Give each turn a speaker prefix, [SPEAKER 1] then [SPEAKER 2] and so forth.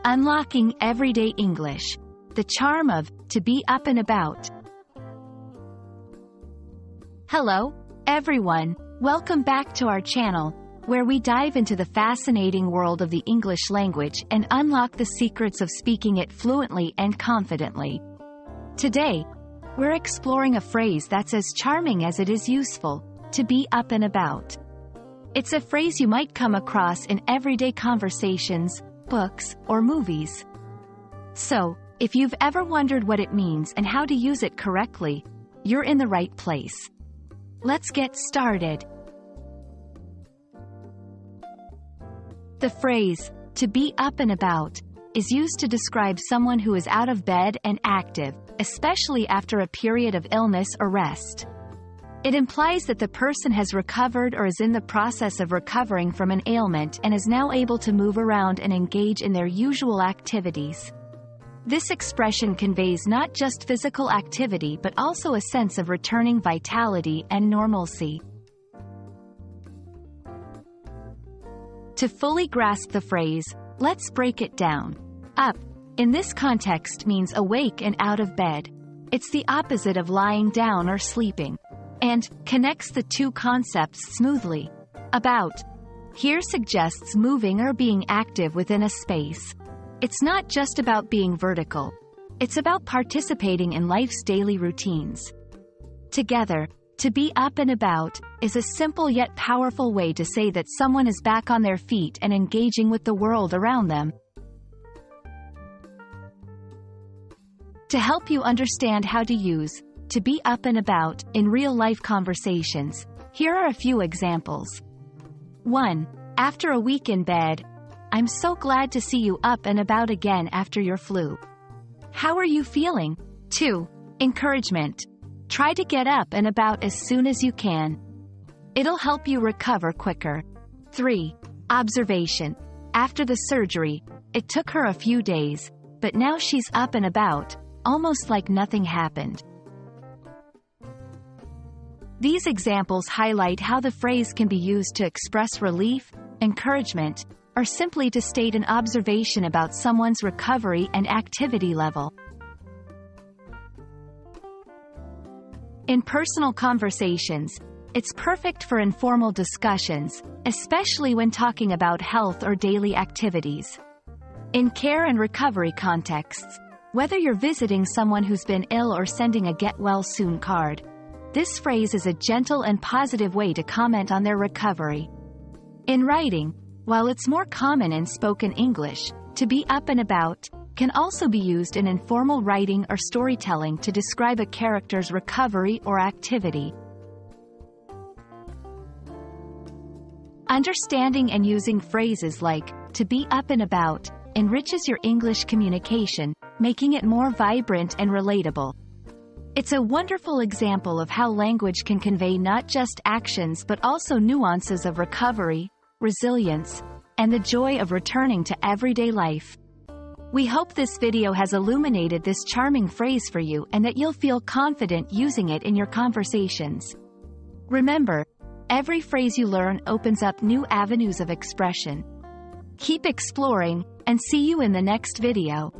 [SPEAKER 1] Unlocking everyday English. The charm of to be up and about. Hello, everyone. Welcome back to our channel, where we dive into the fascinating world of the English language and unlock the secrets of speaking it fluently and confidently. Today, we're exploring a phrase that's as charming as it is useful: to be up and about. It's a phrase you might come across in everyday conversations, books, or movies. So, if you've ever wondered what it means and how to use it correctly, you're in the right place. Let's get started. The phrase, to be up and about, is used to describe someone who is out of bed and active, especially after a period of illness or rest. It implies that the person has recovered or is in the process of recovering from an ailment and is now able to move around and engage in their usual activities. This expression conveys not just physical activity but also a sense of returning vitality and normalcy. To fully grasp the phrase, let's break it down. Up, in this context, means awake and out of bed. It's the opposite of lying down or sleeping, and connects the two concepts smoothly. About here suggests moving or being active within a space. It's not just about being vertical. It's about participating in life's daily routines. Together, to be up and about is a simple yet powerful way to say that someone is back on their feet and engaging with the world around them. To help you understand how to use to be up and about in real-life conversations, here are a few examples. 1. After a week in bed, I'm so glad to see you up and about again after your flu. How are you feeling? 2. Encouragement. Try to get up and about as soon as you can. It'll help you recover quicker. 3. Observation. After the surgery, it took her a few days, but now she's up and about, almost like nothing happened. These examples highlight how the phrase can be used to express relief, encouragement, or simply to state an observation about someone's recovery and activity level. In personal conversations, it's perfect for informal discussions, especially when talking about health or daily activities. In care and recovery contexts, whether you're visiting someone who's been ill or sending a get-well-soon card, this phrase is a gentle and positive way to comment on their recovery. In writing, while it's more common in spoken English, to be up and about can also be used in informal writing or storytelling to describe a character's recovery or activity. Understanding and using phrases like to be up and about enriches your English communication, making it more vibrant and relatable. It's a wonderful example of how language can convey not just actions but also nuances of recovery, resilience, and the joy of returning to everyday life. We hope this video has illuminated this charming phrase for you and that you'll feel confident using it in your conversations. Remember, every phrase you learn opens up new avenues of expression. Keep exploring, and see you in the next video.